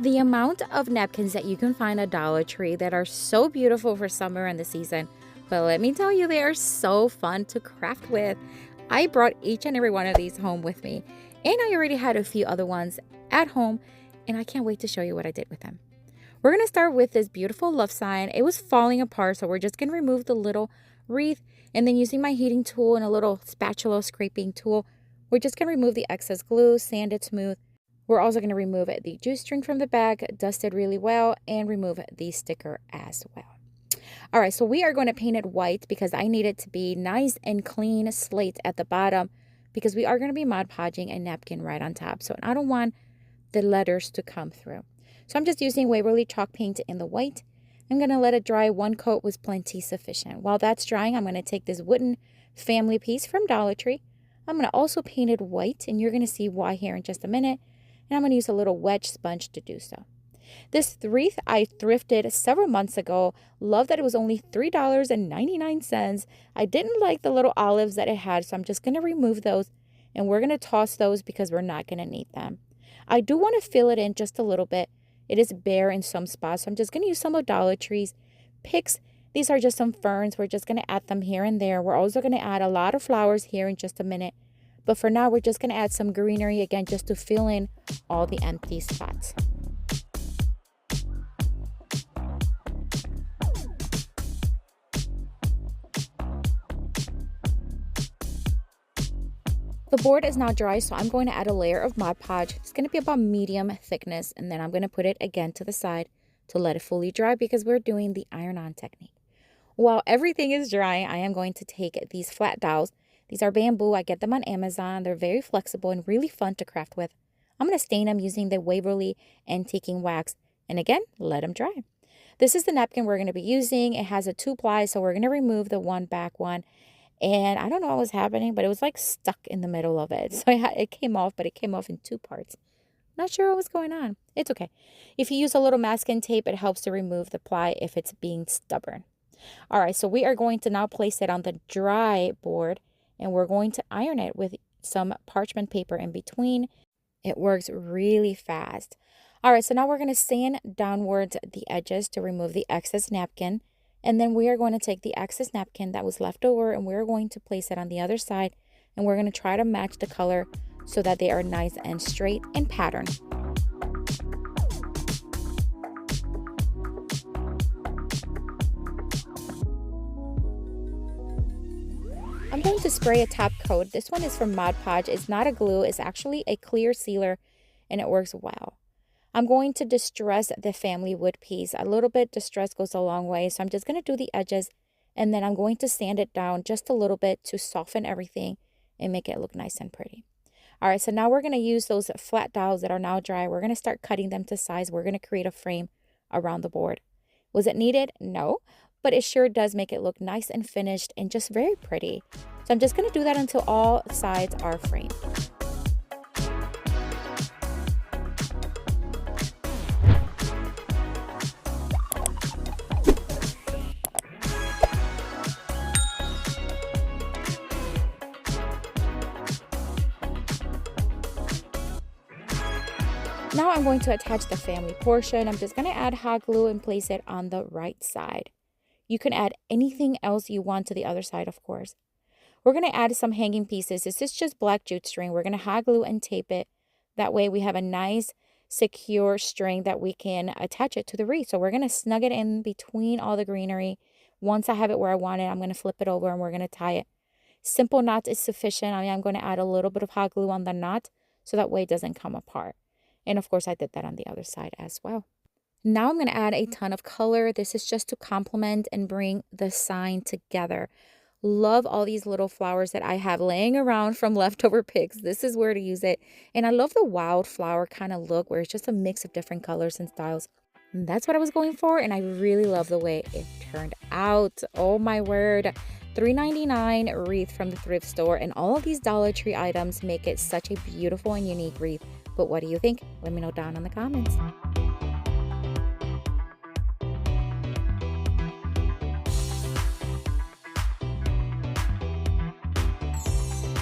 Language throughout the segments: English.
The amount of napkins that you can find at Dollar Tree that are so beautiful for summer and the season, but let me tell you, they are so fun to craft with. I brought each and every one of these home with me, and I already had a few other ones at home, and I can't wait to show you what I did with them. We're going to start with this beautiful love sign. It was falling apart, so we're just going to remove the little wreath, and then using my heating tool and a little spatula scraping tool, we're just going to remove the excess glue, sand it smooth. We're also going to remove the juice string from the back, dust it really well, and remove the sticker as well. All right, so we are going to paint it white because I need it to be nice and clean slate at the bottom because we are going to be Mod Podging a napkin right on top. So I don't want the letters to come through. So I'm just using Waverly chalk paint in the white. I'm going to let it dry. One coat was plenty sufficient. While that's drying, I'm going to take this wooden family piece from Dollar Tree. I'm going to also paint it white, and you're going to see why here in just a minute. And I'm going to use a little wedge sponge to do so. This wreath I thrifted several months ago. Love that it was only $3.99. I didn't like the little olives that it had, so I'm just going to remove those. And we're going to toss those because we're not going to need them. I do want to fill it in just a little bit. It is bare in some spots, so I'm just going to use some of Dollar Tree's picks. These are just some ferns. We're just going to add them here and there. We're also going to add a lot of flowers here in just a minute. But for now, we're just going to add some greenery again just to fill in all the empty spots. The board is now dry, so I'm going to add a layer of Mod Podge. It's going to be about medium thickness, and then I'm going to put it again to the side to let it fully dry because we're doing the iron-on technique. While everything is dry, I am going to take these flat dowels. These are bamboo. I get them on Amazon. They're very flexible and really fun to craft with. I'm going to stain them using the Waverly Antiquing Wax, and again, let them dry. This is the napkin we're going to be using. It has a 2-ply, so we're going to remove the one back one. And I don't know what was happening, but it was like stuck in the middle of it. So it came off, but it came off in 2 parts. Not sure what was going on. It's okay. If you use a little masking tape, it helps to remove the ply if it's being stubborn. All right, so we are going to now place it on the dry board, and we're going to iron it with some parchment paper in between. It works really fast. All right, so now we're going to sand downwards the edges to remove the excess napkin. And then we are going to take the excess napkin that was left over, and we're going to place it on the other side. And we're going to try to match the color so that they are nice and straight in pattern. I'm going to spray a top coat. This one is from Mod Podge. It's not a glue. It's actually a clear sealer, and it works well. I'm going to distress the family wood piece. A little bit distress goes a long way. So I'm just going to do the edges, and then I'm going to sand it down just a little bit to soften everything and make it look nice and pretty. All right, so now we're going to use those flat dowels that are now dry. We're going to start cutting them to size. We're going to create a frame around the board. Was it needed? No, but it sure does make it look nice and finished and just very pretty. So I'm just going to do that until all sides are framed. Now I'm going to attach the family portion. I'm just going to add hot glue and place it on the right side. You can add anything else you want to the other side, of course. We're going to add some hanging pieces. This is just black jute string. We're going to hot glue and tape it. That way we have a nice, secure string that we can attach it to the wreath. So we're going to snug it in between all the greenery. Once I have it where I want it, I'm going to flip it over and we're going to tie it. Simple knots is sufficient. I'm going to add a little bit of hot glue on the knot so that way it doesn't come apart. And of course, I did that on the other side as well. Now I'm going to add a ton of color. This is just to complement and bring the sign together. Love all these little flowers that I have laying around from leftover picks. This is where to use it. And I love the wildflower kind of look where it's just a mix of different colors and styles. And that's what I was going for. And I really love the way it turned out. Oh my word. $3.99 wreath from the thrift store. And all of these Dollar Tree items make it such a beautiful and unique wreath. But what do you think? Let me know down in the comments.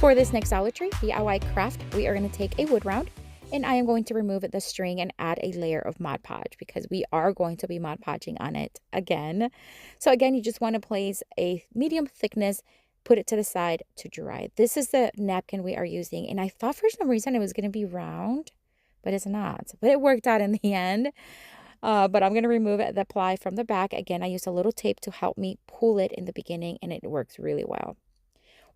For this next Dollar Tree DIY craft, we are going to take a wood round And I am going to remove the string and add a layer of Mod Podge because we are going to be Mod Podging on it again. So again, you just want to place a medium thickness, put it to the side to dry. This is the napkin we are using, and I thought for some reason it was going to be round, but it's not. But it worked out in the end. But I'm going to remove the ply from the back. Again, I used a little tape to help me pull it in the beginning, and it works really well.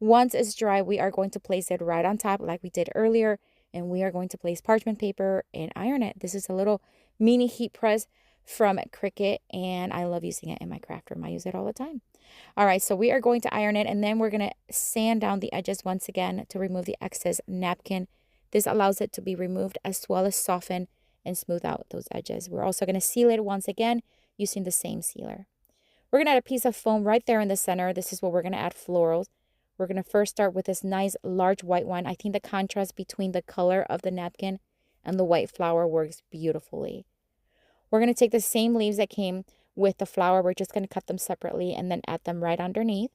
Once it's dry, we are going to place it right on top like we did earlier, and we are going to place parchment paper and iron it. This is a little mini heat press from Cricut, and I love using it in my craft room. I use it all the time. All right, so we are going to iron it, and then we're going to sand down the edges once again to remove the excess napkin. This allows it to be removed as well as soften and smooth out those edges. We're also going to seal it once again using the same sealer. We're going to add a piece of foam right there in the center. This is where we're going to add florals. We're going to first start with this nice large white one. I think the contrast between the color of the napkin and the white flower works beautifully. We're going to take the same leaves that came with the flower. We're just going to cut them separately and then add them right underneath.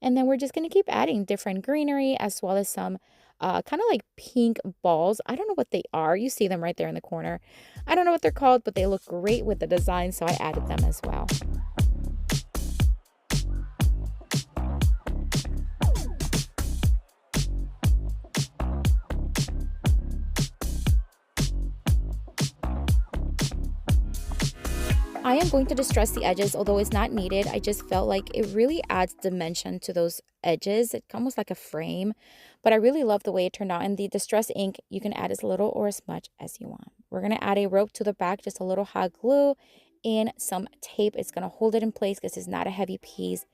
And then we're just going to keep adding different greenery as well as some kind of like pink balls. I don't know what they are. You see them right there in the corner. I don't know what they're called, but they look great with the design, so I added them as well. I am going to distress the edges, although it's not needed. I just felt like it really adds dimension to those edges. It's almost like a frame, but I really love the way it turned out. And the distress ink, you can add as little or as much as you want. We're going to add a rope to the back, just a little hot glue and some tape. It's going to hold it in place because it's not a heavy piece.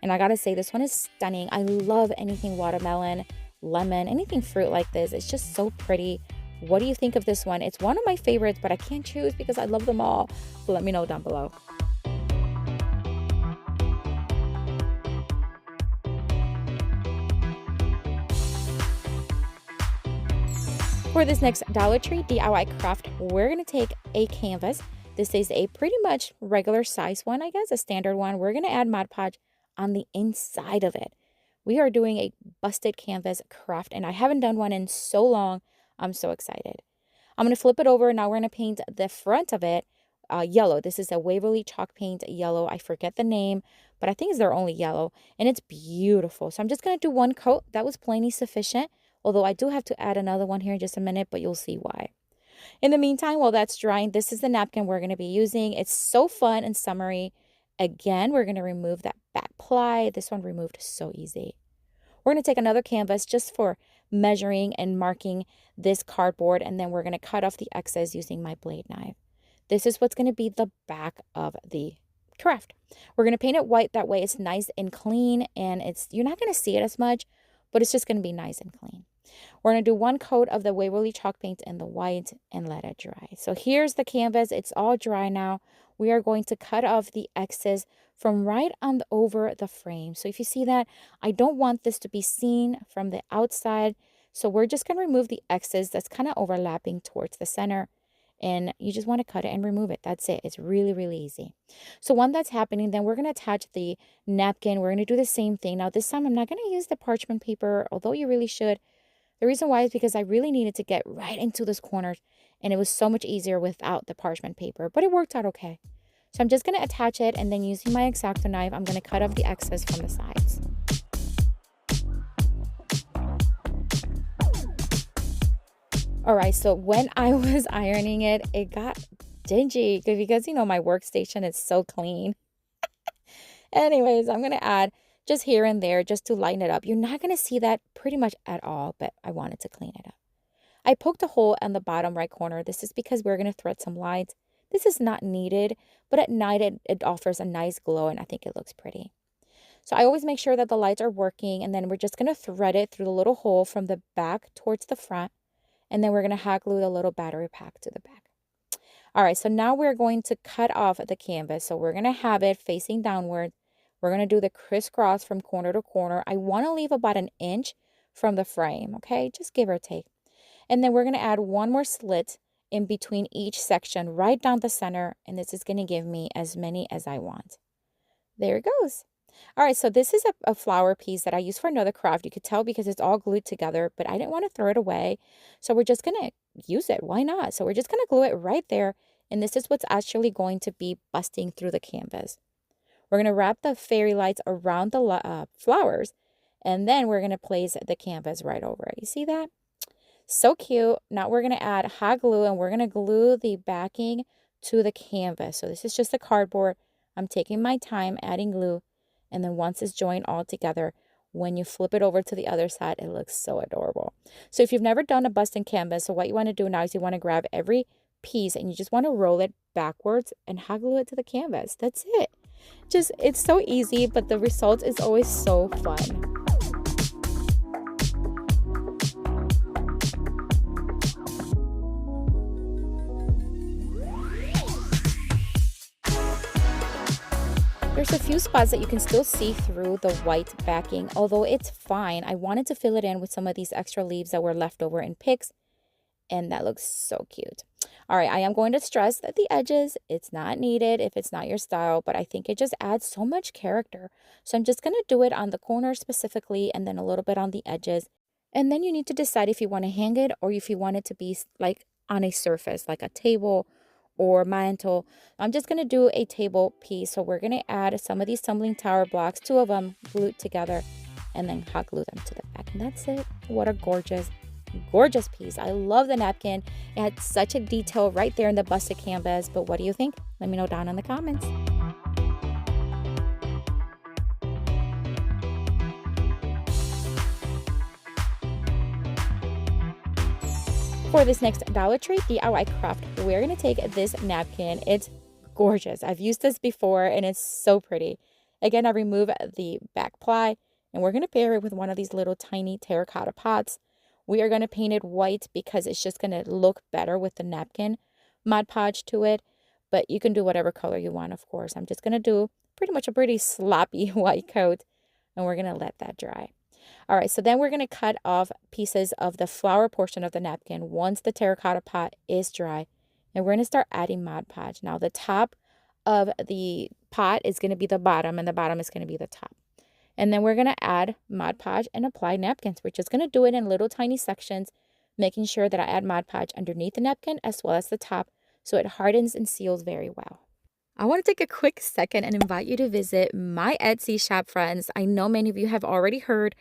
And I got to say, this one is stunning. I love anything watermelon, lemon, anything fruit like this. It's just so pretty. What do you think of this one? It's one of my favorites, but I can't choose because I love them all. So let me know down below. For this next Dollar Tree DIY craft, we're going to take a canvas. This is a pretty much regular size one, I guess, a standard one. We're going to add Mod Podge on the inside of it. We are doing a busted canvas craft, and I haven't done one in so long. I'm so excited. I'm going to flip it over. Now we're going to paint the front of it yellow. This is a Waverly chalk paint yellow. I forget the name, but I think it's their only yellow, and it's beautiful. So I'm just going to do one coat. That was plenty sufficient, although I do have to add another one here in just a minute, but you'll see why. In the meantime, while that's drying, this is the napkin we're going to be using. It's so fun and summery. Again, we're going to remove that back ply. This one removed so easy. We're going to take another canvas just for measuring and marking this cardboard, and then we're going to cut off the excess using my blade knife. This is what's going to be the back of the craft. We're going to paint it white. That way it's nice and clean, and you're not going to see it as much, but it's just going to be nice and clean. We're going to do one coat of the Waverly chalk paint in the white and let it dry. So here's the canvas. It's all dry now. We are going to cut off the excess from right on over the frame. So if you see that, I don't want this to be seen from the outside. So we're just going to remove the excess that's kind of overlapping towards the center. And you just want to cut it and remove it. That's it. It's really, really easy. So when that's happening, then we're going to attach the napkin. We're going to do the same thing. Now this time I'm not going to use the parchment paper, although you really should. The reason why is because I really needed to get right into this corner, and it was so much easier without the parchment paper, but it worked out okay. So I'm just going to attach it, and then using my X-Acto knife, I'm going to cut off the excess from the sides. All right, so when I was ironing it, it got dingy because, you know, my workstation is so clean. Anyways, I'm going to add just here and there just to lighten it up. You're not going to see that pretty much at all, but I wanted to clean it up. I poked a hole in the bottom right corner. This is because we're going to thread some lights. This is not needed, but at night it offers a nice glow, and I think it looks pretty. So I always make sure that the lights are working, and then we're just going to thread it through the little hole from the back towards the front, and then we're going to hot glue the little battery pack to the back. All right, so now we're going to cut off the canvas. So we're going to have it facing downward. We're going to do the crisscross from corner to corner. I want to leave about an inch from the frame, okay? Just give or take. And then we're going to add one more slit in between each section right down the center, and this is going to give me as many as I want. There it goes. All right, so this is a flower piece that I use for another craft. You could tell because it's all glued together, but I didn't want to throw it away. So we're just going to use it. Why not? So we're just going to glue it right there. And this is what's actually going to be busting through the canvas. We're going to wrap the fairy lights around the flowers, and then we're going to place the canvas right over it. You see that? So cute. Now we're going to add hot glue, and we're going to glue the backing to the canvas. So this is just a cardboard. I'm taking my time adding glue, and then once it's joined all together, when you flip it over to the other side, it looks so adorable. So if you've never done a busting canvas, so what you want to do now is you want to grab every piece and you just want to roll it backwards and hot glue it to the canvas. That's it. It's so easy, but the result is always so fun. There's a few spots that you can still see through the white backing, although it's fine. I wanted to fill it in with some of these extra leaves that were left over in picks, and that looks so cute. All right, I am going to stress that the edges, it's not needed if it's not your style, but I think it just adds so much character. So I'm just going to do it on the corners specifically and then a little bit on the edges. And then you need to decide if you want to hang it or if you want it to be like on a surface, like a table or mantle. I'm just going to do a table piece. So we're going to add some of these tumbling tower blocks, 2 of them glued together, and then hot glue them to the back. And that's it. What a gorgeous piece. I love the napkin. It had such a detail right there in the busted canvas. But what do you think? Let me know down in the comments. For this next Dollar Tree DIY craft, we're going to take this napkin. It's gorgeous. I've used this before and it's so pretty. Again, I remove the back ply and we're going to pair it with one of these little tiny terracotta pots. We are going to paint it white because it's just going to look better with the napkin Mod Podge to it. But you can do whatever color you want, of course. I'm just going to do pretty much a pretty sloppy white coat and we're going to let that dry. All right, so then we're going to cut off pieces of the flower portion of the napkin once the terracotta pot is dry. And we're going to start adding Mod Podge. Now, the top of the pot is going to be the bottom, and the bottom is going to be the top. And then we're going to add Mod Podge and apply napkins. We're just going to do it in little tiny sections, making sure that I add Mod Podge underneath the napkin as well as the top so it hardens and seals very well. I want to take a quick second and invite you to visit my Etsy shop, friends. I know many of you have already heard,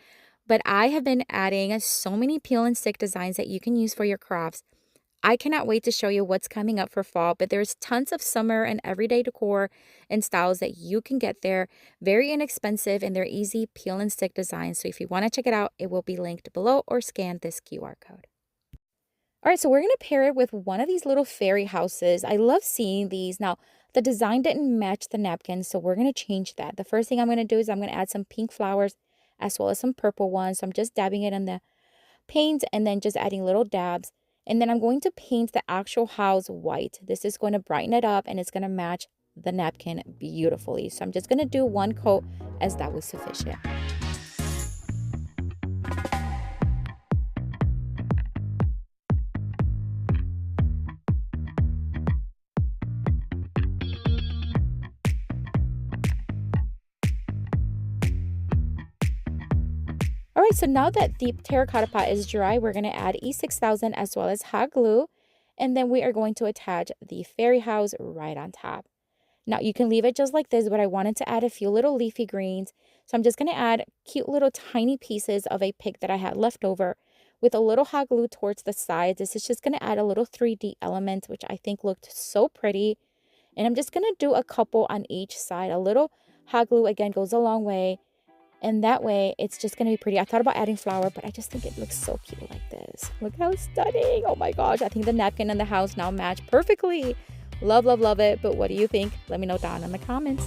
but I have been adding so many peel and stick designs that you can use for your crafts. I cannot wait to show you what's coming up for fall, but there's tons of summer and everyday decor and styles that you can get there. Very inexpensive and they're easy peel and stick designs. So if you want to check it out, it will be linked below or scan this QR code. All right, so we're going to pair it with one of these little fairy houses. I love seeing these. Now, the design didn't match the napkin, so we're going to change that. The first thing I'm going to do is I'm going to add some pink flowers as well as some purple ones. So I'm just dabbing it in the paint and then just adding little dabs. And then I'm going to paint the actual house white. This is going to brighten it up and it's going to match the napkin beautifully. So I'm just going to do one coat as that was sufficient. All right, so now that the terracotta pot is dry, we're going to add E6000 as well as hot glue. And then we are going to attach the fairy house right on top. Now, you can leave it just like this, but I wanted to add a few little leafy greens. So I'm just going to add cute little tiny pieces of a pick that I had left over with a little hot glue towards the sides. This is just going to add a little 3D element, which I think looked so pretty. And I'm just going to do a couple on each side. A little hot glue, again, goes a long way. And that way, it's just going to be pretty. I thought about adding flour, but I just think it looks so cute like this. Look how stunning. Oh my gosh. I think the napkin and the house now match perfectly. Love, love, love it. But what do you think? Let me know down in the comments.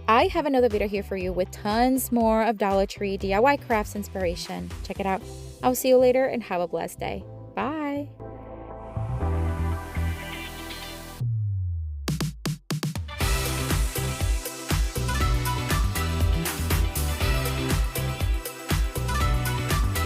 I have another video here for you with tons more of Dollar Tree DIY crafts inspiration. Check it out. I'll see you later and have a blessed day.